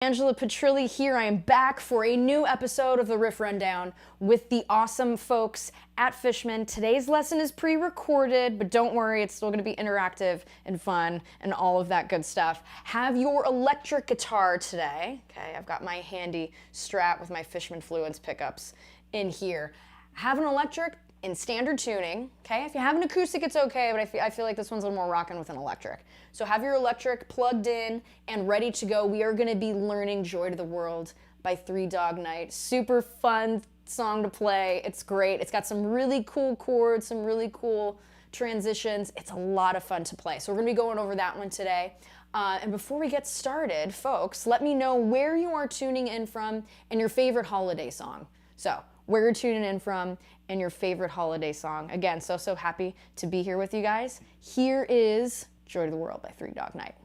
Angela Petrilli here. I am back for a new episode of the Riff Rundown with the awesome folks at Fishman. Today's lesson is pre-recorded, but don't worry, it's still going to be interactive and fun and all of that good stuff. Have your electric guitar today. Okay, I've got my handy Strat with my Fishman Fluence pickups in here. Have an electric in standard tuning, okay? If you have an acoustic, it's okay, but I feel like this one's a little more rockin' with an electric. So have your electric plugged in and ready to go. We are gonna be learning Joy to the World by Three Dog Night. Super fun song to play. It's great. It's got some really cool chords, some really cool transitions. It's a lot of fun to play. So we're gonna be going over that one today. And before we get started, folks, let me know where you are tuning in from and your favorite holiday song. So where you're tuning in from and your favorite holiday song. Again, so happy to be here with you guys. Here is Joy to the World by Three Dog Night.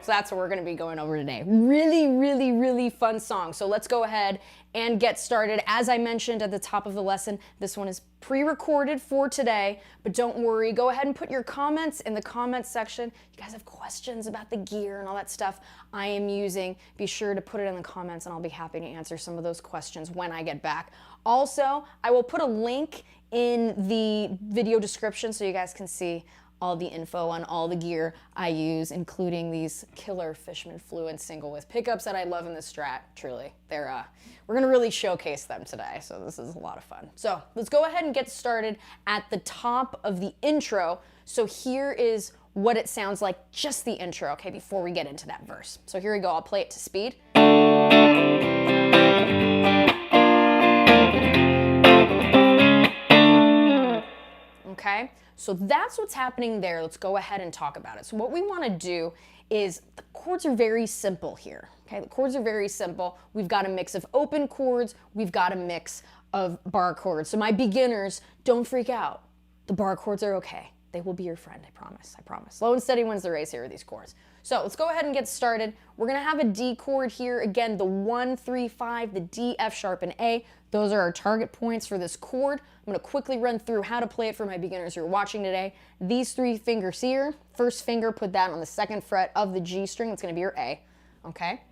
That's what we're going to be going over today. Really fun song. So let's go ahead and get started. As I mentioned at the top of the lesson, this one is pre-recorded for today, but don't worry. Go ahead and put your comments in the comments section. You guys have questions about the gear and all that stuff I am using. Be sure to put it in the comments and I'll be happy to answer some of those questions when I get back. Also, I will put a link in the video description so you guys can see all the info on all the gear I use, including these killer Fishman Fluence single with pickups that I love in the Strat, truly. We're gonna really showcase them today, so this is a lot of fun. So let's go ahead and get started at the top of the intro. So here is what it sounds like, just the intro, okay, before we get into that verse. So here we go, I'll play it to speed. Okay, so that's what's happening there. Let's go ahead and talk about it. So what we want to do is, the chords are very simple here. Okay, the chords are very simple. We've got a mix of open chords. We've got a mix of bar chords. So my beginners, don't freak out. The bar chords are okay. They will be your friend, I promise, I promise. Slow and steady wins the race here with these chords. So let's go ahead and get started. We're gonna have a D chord here. Again, the 1, 3, 5, the D, F sharp, and A. Those are our target points for this chord. I'm gonna quickly run through how to play it for my beginners who are watching today. These 3 fingers here, first finger, put that on the 2nd fret of the G string. It's gonna be your A, okay?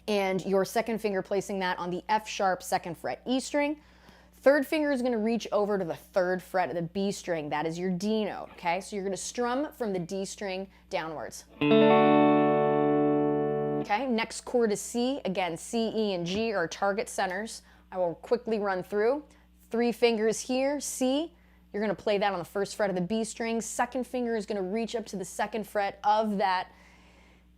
And your 2nd finger placing that on the F sharp 2nd fret E string. 3rd finger is going to reach over to the 3rd fret of the B string. That is your D note, okay? So you're going to strum from the D string downwards. Okay, next chord is C. Again, C, E, and G are target centers. I will quickly run through. 3 fingers here, C. You're going to play that on the 1st fret of the B string. 2nd finger is going to reach up to the 2nd fret of that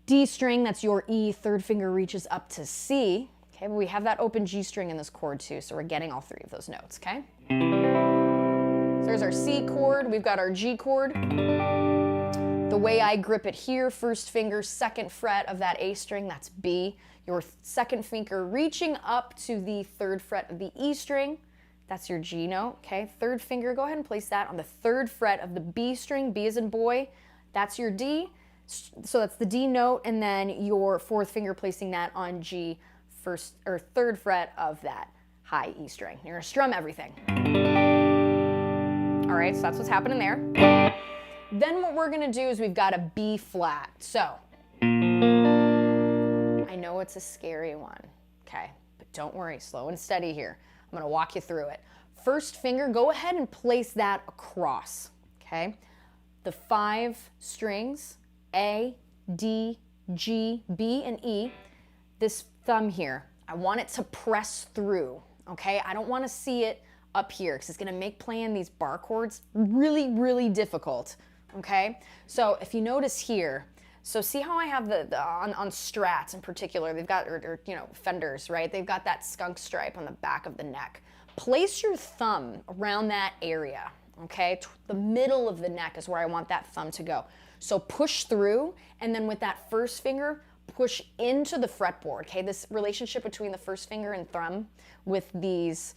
D string. That's your E. 3rd finger reaches up to C. Okay, but we have that open G string in this chord too, so we're getting all 3 of those notes, okay? So there's our C chord, we've got our G chord. The way I grip it here, 1st finger, 2nd fret of that A string, that's B. Your 2nd finger reaching up to the 3rd fret of the E string, that's your G note, okay? 3rd finger, go ahead and place that on the 3rd fret of the B string, B as in boy, that's your D. So that's the D note, and then your 4th finger placing that on G, 1st or 3rd fret of that high E string. You're gonna strum everything. All right, so that's what's happening there. Then what we're gonna do is we've got a B flat. So, I know it's a scary one, okay? But don't worry, slow and steady here. I'm gonna walk you through it. 1st finger, go ahead and place that across, okay? The 5 strings, A, D, G, B, and E. This thumb here, I want it to press through, okay? I don't want to see it up here because it's going to make playing these bar chords really, really difficult, okay? So if you notice here, so see how I have on Strats in particular, they've got, or you know, Fenders, right? They've got that skunk stripe on the back of the neck. Place your thumb around that area, okay? The middle of the neck is where I want that thumb to go. So push through, and then with that first finger, push into the fretboard, okay? This relationship between the first finger and thumb with these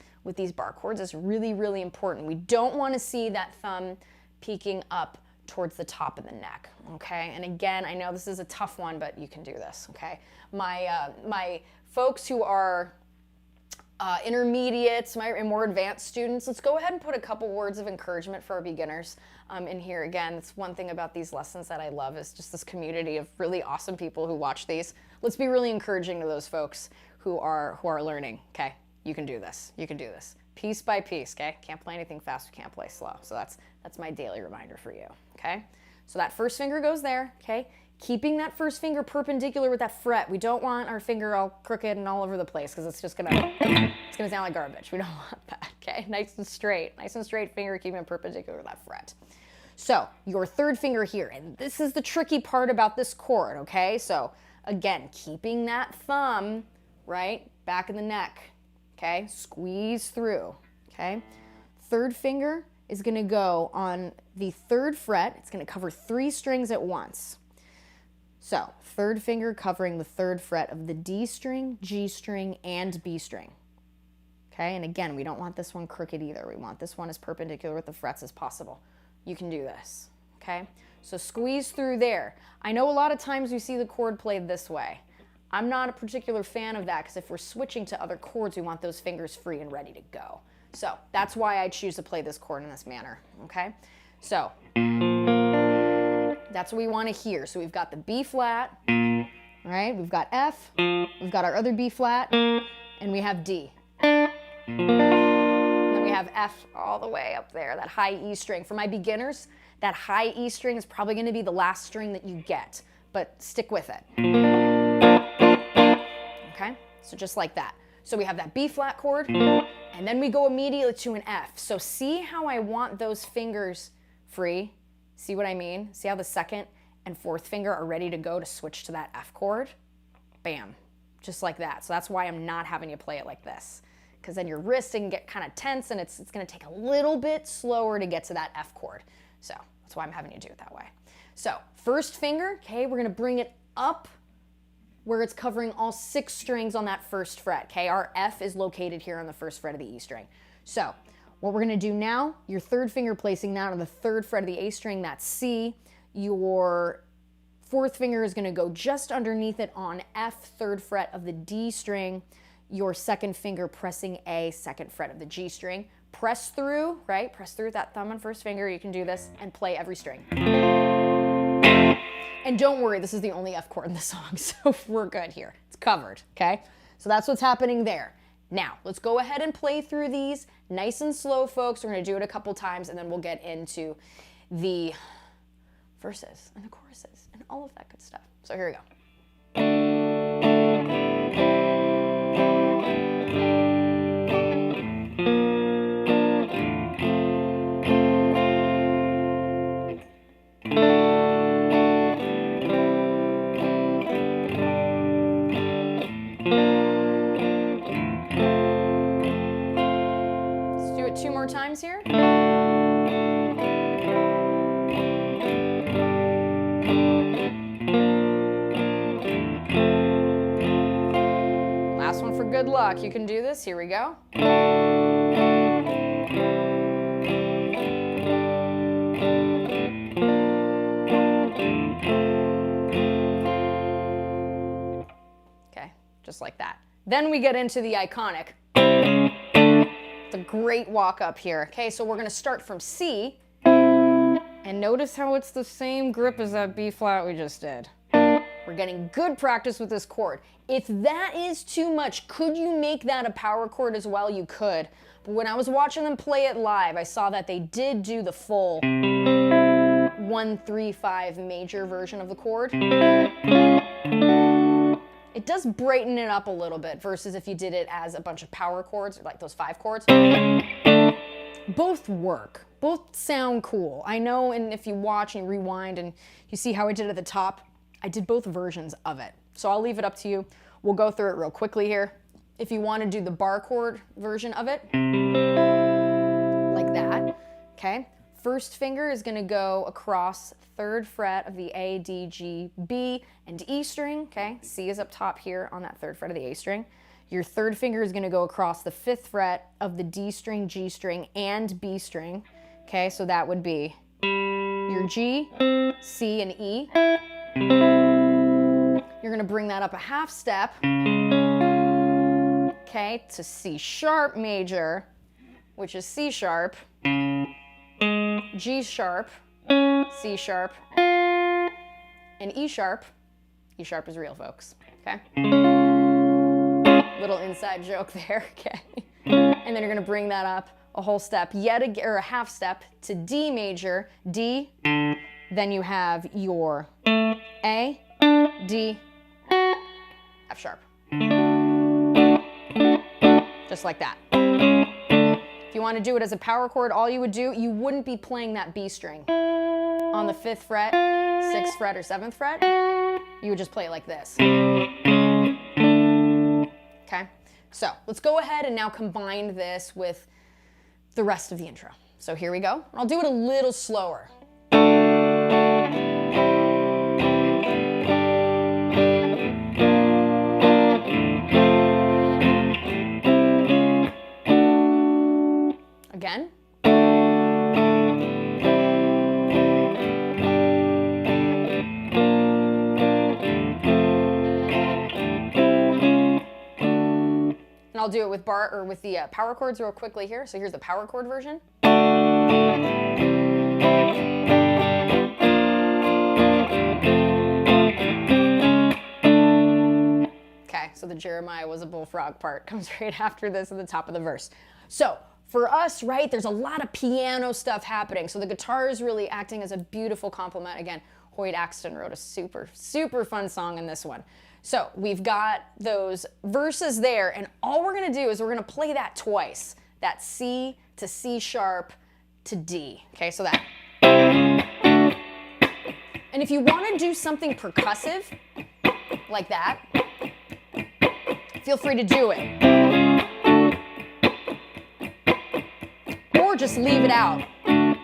bar chords is really, really important. We don't want to see that thumb peeking up towards the top of the neck, okay? And again, I know this is a tough one, but you can do this, okay? My folks who are intermediates, and more advanced students, let's go ahead and put a couple words of encouragement for our beginners in here. Again, that's one thing about these lessons that I love is just this community of really awesome people who watch these. Let's be really encouraging to those folks who are learning, okay? You can do this. You can do this. Piece by piece, okay? Can't play anything fast, we can't play slow. So that's my daily reminder for you, okay? So that first finger goes there, okay? Keeping that first finger perpendicular with that fret. We don't want our finger all crooked and all over the place because it's gonna sound like garbage. We don't want that, okay? Nice and straight finger, keeping it perpendicular with that fret. So your third finger here, and this is the tricky part about this chord, okay? So again, keeping that thumb, right, back in the neck, okay? Squeeze through, okay? Third finger is gonna go on the third fret. It's gonna cover 3 strings at once. So third finger covering the third fret of the D string, G string, and B string. Okay, and again, we don't want this one crooked either. We want this one as perpendicular with the frets as possible. You can do this, okay? So squeeze through there. I know a lot of times we see the chord played this way. I'm not a particular fan of that because if we're switching to other chords, we want those fingers free and ready to go. So that's why I choose to play this chord in this manner, okay? So that's what we want to hear. So we've got the B flat, all right? We've got F, we've got our other B flat, and we have D. And then we have F all the way up there, that high E string. For my beginners, that high E string is probably going to be the last string that you get, but stick with it. Okay? So just like that. So we have that B flat chord, and then we go immediately to an F. So see how I want those fingers free? See what I mean? See how the second and fourth finger are ready to go to switch to that F chord? Bam. Just like that. So that's why I'm not having you play it like this. Because then your wrist can get kind of tense and it's going to take a little bit slower to get to that F chord. So that's why I'm having you do it that way. So first finger, okay, we're going to bring it up where it's covering all 6 strings on that first fret, okay? Our F is located here on the first fret of the E string. So what we're going to do now, your third finger placing that on the third fret of the A string, that's C. Your fourth finger is going to go just underneath it on F, third fret of the D string. Your second finger pressing A, second fret of the G string. Press through, right? Press through with that thumb and first finger. You can do this and play every string. And don't worry, this is the only F chord in the song, so we're good here. It's covered, okay? So that's what's happening there. Now, let's go ahead and play through these nice and slow, folks. We're going to do it a couple times, and then we'll get into the verses and the choruses and all of that good stuff. So here we go. Times here. Last one for good luck. You can do this. Here we go. Okay, just like that. Then we get into the iconic. It's a great walk up here. Okay, so we're going to start from C, and notice how it's the same grip as that B flat we just did. We're getting good practice with this chord. If that is too much, could you make that a power chord as well? You could. But when I was watching them play it live, I saw that they did do the full 1, 3, 5 major version of the chord. It does brighten it up a little bit versus if you did it as a bunch of power chords, like those 5 chords. Both work. Both sound cool. I know, and if you watch and you rewind and you see how I did it at the top, I did both versions of it. So I'll leave it up to you. We'll go through it real quickly here. If you want to do the bar chord version of it, like that, okay? First finger is going to go across 3rd fret of the A, D, G, B, and E string, okay? C is up top here on that 3rd fret of the A string. Your 3rd finger is going to go across the 5th fret of the D string, G string, and B string, okay? So that would be your G, C, and E. You're going to bring that up a half step, okay, to C sharp major, which is C sharp, G sharp, C sharp, and E sharp. E sharp is real, folks, okay? Little inside joke there, okay? And then you're gonna bring that up a whole step, or a half step, to D major, D, then you have your A, D, F sharp. Just like that. If you want to do it as a power chord, all you would do, you wouldn't be playing that B string on the 5th fret, 6th fret, or 7th fret. You would just play it like this. Okay? So let's go ahead and now combine this with the rest of the intro. So here we go. I'll do it a little slower. Again. And I'll do it with the power chords real quickly here. So here's the power chord version. Okay, so the Jeremiah was a bullfrog part comes right after this at the top of the verse. So for us, right, there's a lot of piano stuff happening. So the guitar is really acting as a beautiful complement. Again, Hoyt Axton wrote a super, super fun song in this one. So we've got those verses there, and all we're gonna do is we're gonna play that twice. That C to C sharp to D, okay, so that. And if you wanna do something percussive, like that, feel free to do it. Or just leave it out. And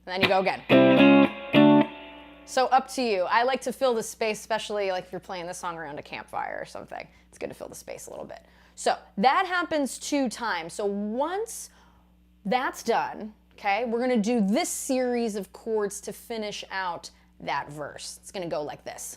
then you go again. So up to you. I like to fill the space, especially like if you're playing this song around a campfire or something. It's good to fill the space a little bit. So that happens 2 times. So once that's done, okay, we're gonna do this series of chords to finish out that verse. It's gonna go like this.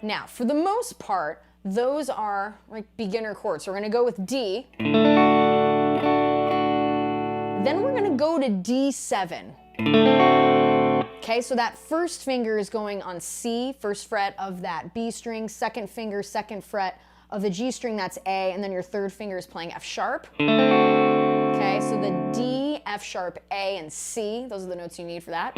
Now, for the most part, those are like beginner chords. So we're gonna go with D. Then we're gonna go to D7. Okay, so that first finger is going on C, 1st fret of that B string, 2nd finger, 2nd fret of the G string, that's A, and then your 3rd finger is playing F sharp. Okay, so the D, F sharp, A, and C, those are the notes you need for that.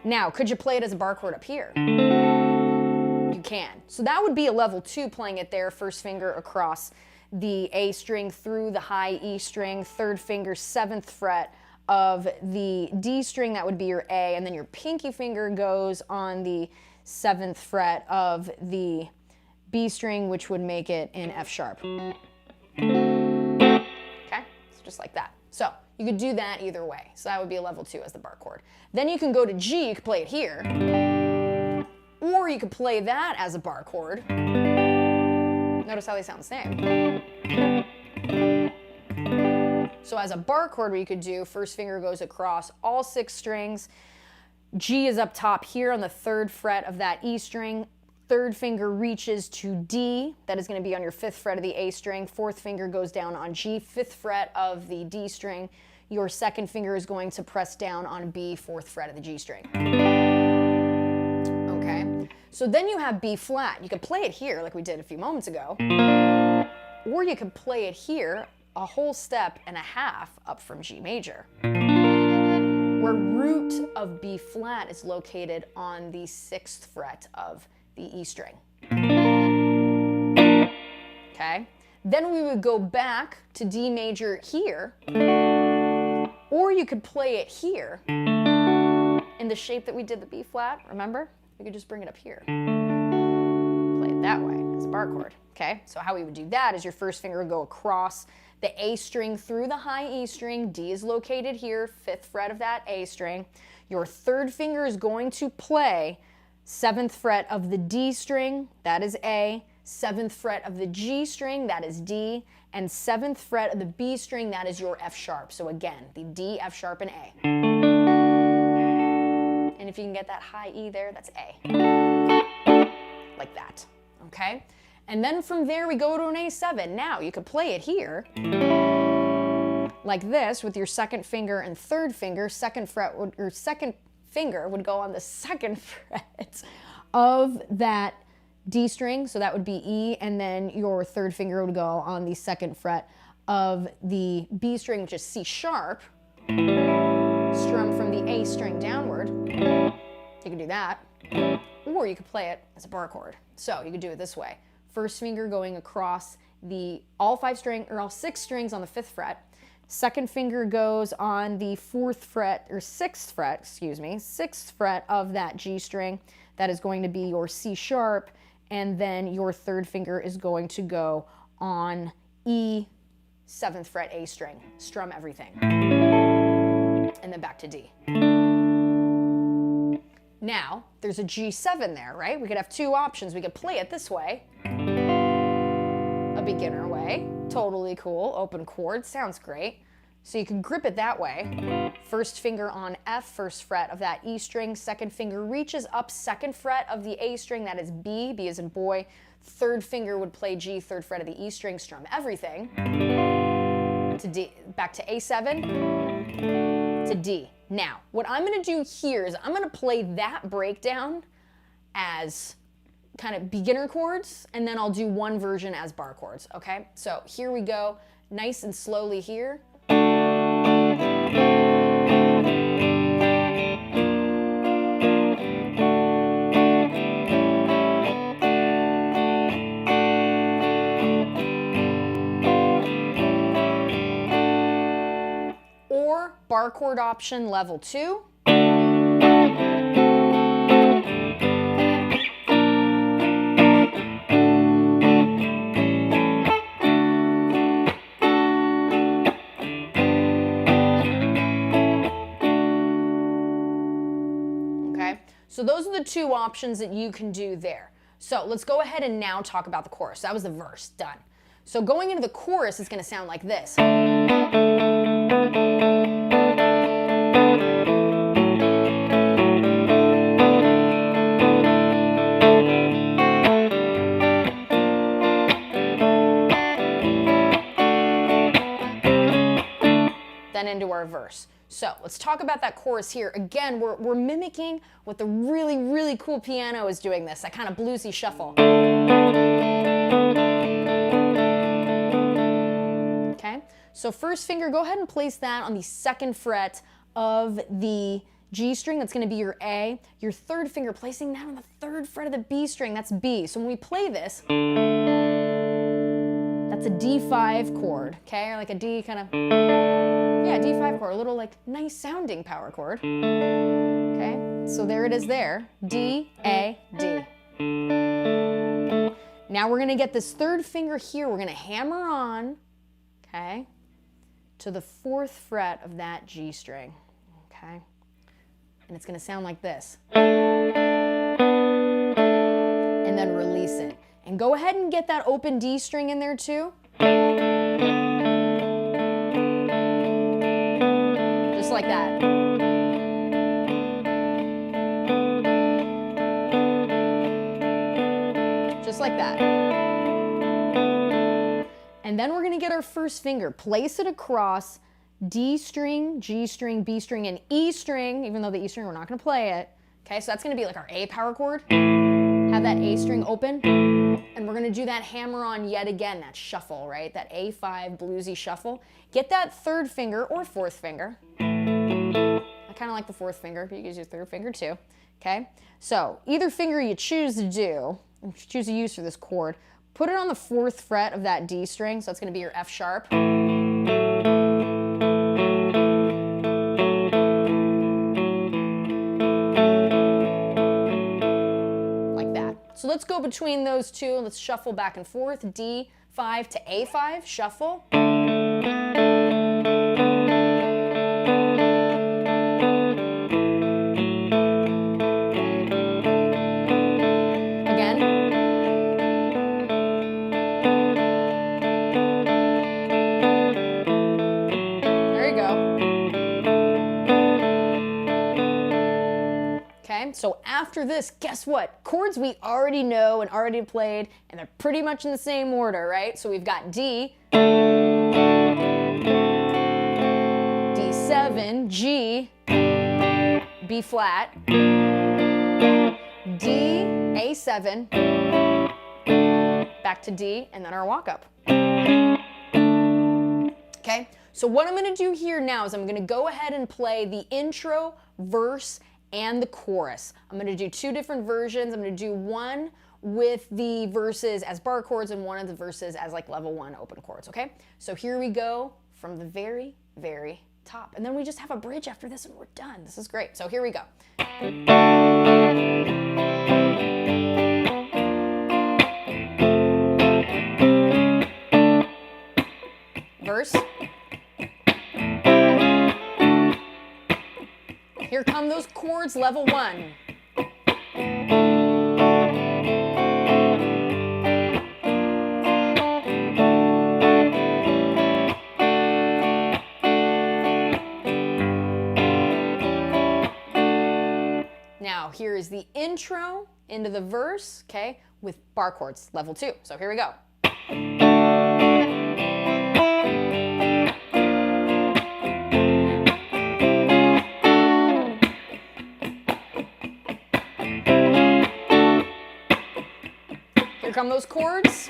Now, could you play it as a bar chord up here? You can. So that would be a level 2 playing it there, 1st finger across the A string through the high E string, 3rd finger, 7th fret of the D string, that would be your A, and then your pinky finger goes on the 7th fret of the B string, which would make it in F sharp. Okay, so just like that. So you could do that either way. So that would be a level 2 as the bar chord. Then you can go to G, you could play it here. Or you could play that as a bar chord. Notice how they sound the same. So as a bar chord, what you could do, 1st finger goes across all 6 strings. G is up top here on the 3rd fret of that E string. 3rd finger reaches to D. That is going to be on your 5th fret of the A string. 4th finger goes down on G, 5th fret of the D string. Your 2nd finger is going to press down on B, 4th fret of the G string. So then you have B flat. You could play it here like we did a few moments ago, or you could play it here a whole step and a half up from G major, where root of B flat is located on the 6th fret of the E string. Okay? Then we would go back to D major here, or you could play it here in the shape that we did the B flat, remember? We could just bring it up here. Play it that way as a bar chord, okay? So how we would do that is your first finger would go across the A string through the high E string. D is located here, 5th fret of that A string. Your third finger is going to play 7th fret of the D string, that is A, 7th fret of the G string, that is D, and 7th fret of the B string, that is your F sharp. So again, the D, F sharp, and A. And if you can get that high E there, that's A. Like that, okay? And then from there we go to an A7. Now you could play it here like this with your second finger and third finger. Second finger would go on the 2nd fret of that D string, so that would be E, and then your third finger would go on the 2nd fret of the B string, which is C sharp, strum from the A string downward. You could do that, or you could play it as a bar chord. So you could do it this way. First finger going across all 6 strings on the 5th fret. Second finger goes on the 6th fret of that G string. That is going to be your C sharp, and then your third finger is going to go on E, 7th fret A string. Strum everything. And then back to D. Now, there's a G7 there, right? We could have 2 options. We could play it this way, a beginner way. Totally cool, open chord, sounds great. So you can grip it that way. First finger on F, 1st fret of that E string. Second finger reaches up 2nd fret of the A string, that is B, B as in boy. Third finger would play G, 3rd fret of the E string, strum everything. To D, back to A7, to D. Now, what I'm gonna do here is I'm gonna play that breakdown as kind of beginner chords, and then I'll do one version as bar chords, okay? So here we go, nice and slowly here. Or bar chord option level 2. So those are the 2 options that you can do there. So let's go ahead and now talk about the chorus. That was the verse, done. So going into the chorus is gonna sound like this. Then into our verse. So let's talk about that chorus here. Again, we're mimicking what the really, really cool piano is doing this, that kind of bluesy shuffle. Okay, so first finger, go ahead and place that on the 2nd fret of the G string, that's gonna be your A. Your third finger, placing that on the 3rd fret of the B string, that's B. So when we play this, that's a D5 chord, okay? Like a D kind of, yeah, D5 chord, a little like nice sounding power chord. Okay, so there it is there, D, A, D. Now we're gonna get this 3rd finger here, we're gonna hammer on, okay, to the 4th fret of that G string, okay? And it's gonna sound like this. And then release it. And go ahead and get that open D string in there too. Just like that. Just like that. And then we're gonna get our first finger, place it across D string, G string, B string, and E string, even though the E string, we're not gonna play it. Okay, so that's gonna be like our A power chord. have that A string open, and we're gonna do that hammer on yet again, that shuffle, right? That A5 bluesy shuffle. Get that third finger or fourth finger. I kind of like the fourth finger, but you can use your third finger too, okay? So either finger you choose to do, choose to use for this chord, put it on the fourth fret of that D string, so that's gonna be your F sharp. So let's go between those two. Let's shuffle back and forth. D5 to A5, shuffle. Again. There you go. Okay, so after this, guess what? Chords we already know and already played, and they're pretty much in the same order, right? So we've got D, D7, G, B flat, D, A7, back to D, and then our walk up. Okay, so what I'm gonna do here now is I'm gonna go ahead and play the intro, verse, and the chorus. I'm gonna do two different versions. I'm gonna do one with the verses as bar chords and one of the verses as like level 1 open chords, okay? So here we go from the very, very top. And then we just have a bridge after this and we're done. This is great. So here we go. Verse. Here come those chords, level 1. Now, here is the intro into the verse, okay, with bar chords, level 2. So here we go. Here come those chords.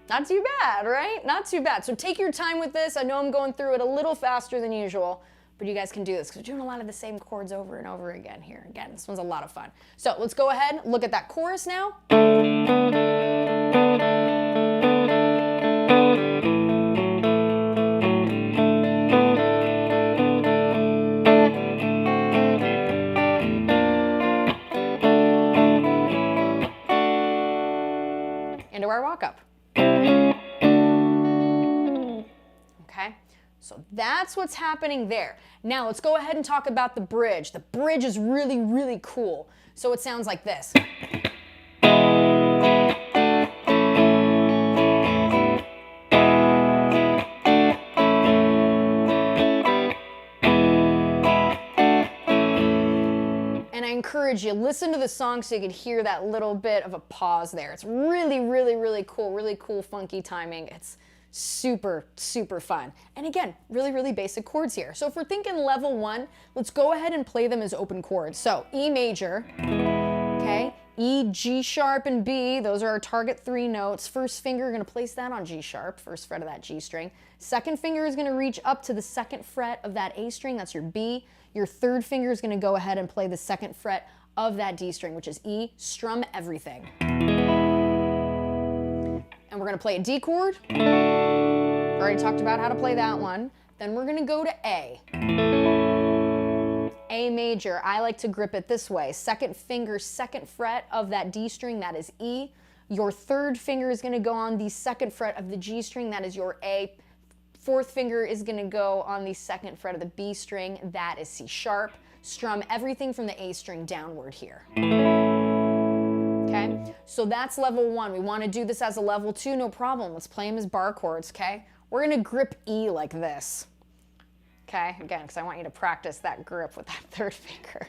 Not too bad, right? Not too bad. So take your time with this. I know I'm going through it a little faster than usual, but you guys can do this because we're doing a lot of the same chords over and over again here. Again, this one's a lot of fun. So let's go ahead, look at that chorus now. Into our walk up. Okay, so that's what's happening there. Now let's go ahead and talk about the bridge. The bridge is really, really cool. So it sounds like this. And I encourage you, listen to the song so you can hear that little bit of a pause there. It's really, really, really cool, funky timing. It's super, super fun. And again, really, really basic chords here. So if we're thinking level 1, let's go ahead and play them as open chords. So E major, okay, E, G sharp, and B, those are our target 3 notes. First finger, you're gonna place that on G sharp, first fret of that G string. Second finger is gonna reach up to the second fret of that A string, that's your B. Your third finger is gonna go ahead and play the second fret of that D string, which is E. Strum everything. And we're gonna play a D chord. Already talked about how to play that one. Then we're gonna go to A. A major, I like to grip it this way. Second finger, second fret of that D string, that is E. Your third finger is gonna go on the second fret of the G string, that is your A. Fourth finger is gonna go on the second fret of the B string, that is C sharp. Strum everything from the A string downward here. Okay, so that's level 1. We wanna do this as a level 2, no problem. Let's play them as bar chords, okay? We're gonna grip E like this. Okay, again, because I want you to practice that grip with that third finger.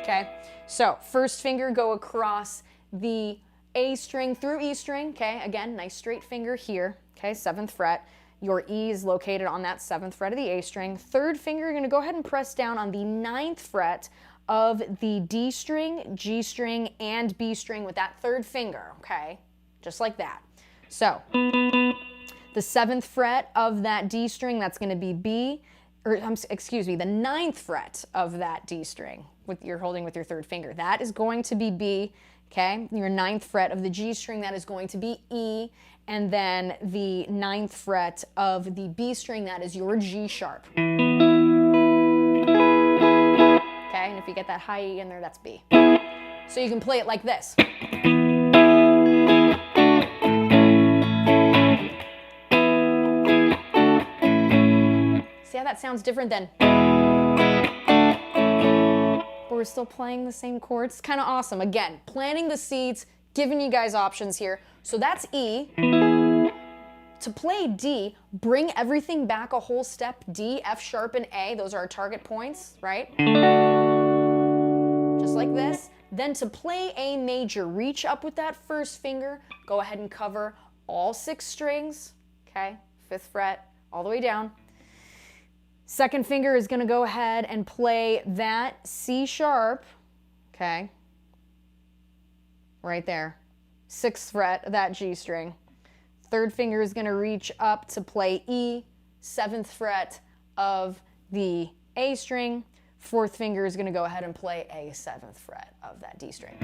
Okay, so first finger go across the A string through E string, okay? Again, nice straight finger here, okay? 7th fret. Your E is located on that 7th fret of the A string. 3rd finger, you're gonna go ahead and press down on the 9th fret of the D string, G string, and B string with that 3rd finger, okay? Just like that. So, the 7th fret of that D string, that's gonna be B, or excuse me, the 9th fret of that D string, you're holding with your 3rd finger. That is going to be B, okay? Your 9th fret of the G string, that is going to be E, and then the 9th fret of the B string, that is your G sharp. Okay, and if you get that high E in there, that's B. So you can play it like this. See how that sounds different than... But we're still playing the same chords. It's kind of awesome. Again, planting the seeds, giving you guys options here. So that's E. To play D, bring everything back a whole step. D, F sharp, and A. Those are our target points, right? Just like this. Then to play A major, reach up with that 1st finger. Go ahead and cover all 6 strings, okay? 5th fret, all the way down. 2nd finger is going to go ahead and play that C sharp, okay? Right there. 6th fret of that G string. 3rd finger is going to reach up to play E, 7th fret of the A string. 4th finger is going to go ahead and play a 7th fret of that D string.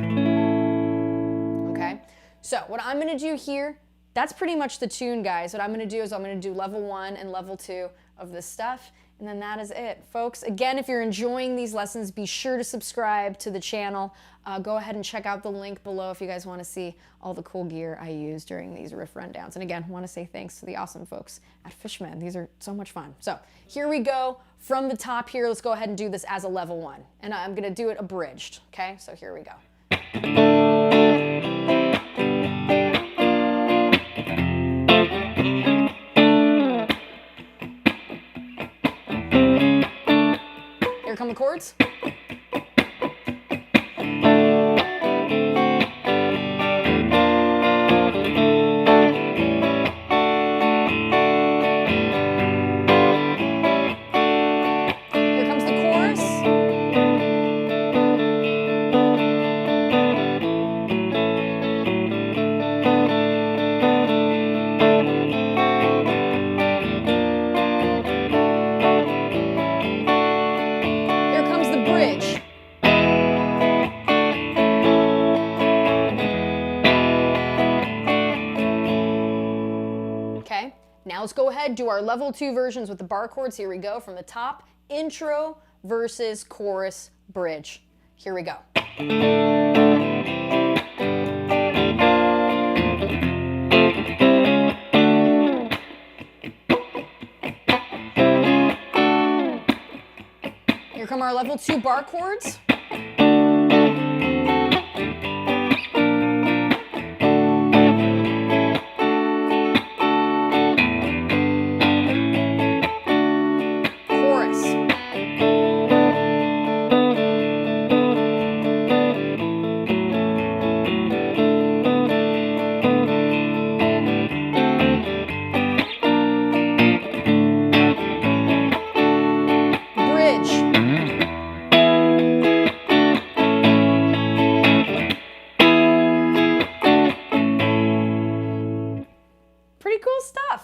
Okay, so what I'm going to do here, that's pretty much the tune, guys. What I'm going to do is I'm going to do level 1 and level 2 of this stuff. And then that is it, folks. Again, if you're enjoying these lessons, be sure to subscribe to the channel. Go ahead and check out the link below if you guys want to see all the cool gear I use during these riff rundowns. And again, I want to say thanks to the awesome folks at Fishman. These are so much fun. So here we go. From the top here, let's go ahead and do this as a level 1. And I'm going to do it abridged, okay? So here we go. Here come the chords. Now let's go ahead, do our level 2 versions with the bar chords. Here we go, from the top, intro versus chorus bridge. Here we go. Here come our level 2 bar chords.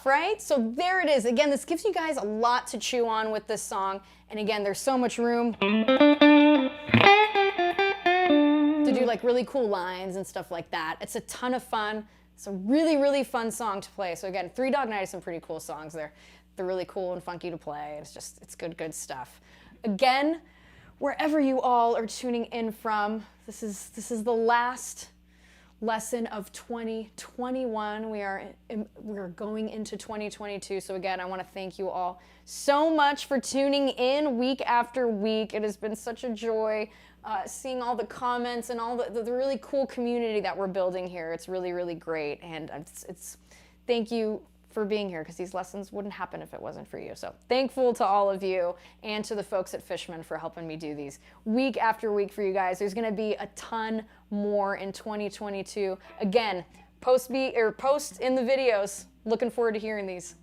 Right? So there it is. Again, this gives you guys a lot to chew on with this song. And again, there's so much room to do like really cool lines and stuff like that. It's a ton of fun. It's a really, really fun song to play. So again, Three Dog Night has some pretty cool songs. They're really cool and funky to play. It's good stuff. Again, wherever you all are tuning in from, this is the last lesson of 2021. We're going into 2022. So again, I want to thank you all so much for tuning in week after week. It has been such a joy seeing all the comments and all the really cool community that we're building here. It's really, really great. And it's thank you for being here, because these lessons wouldn't happen if it wasn't for you. So thankful to all of you and to the folks at Fishman for helping me do these week after week for you guys. There's going to be a ton more in 2022. Again, post in the videos. Looking forward to hearing these.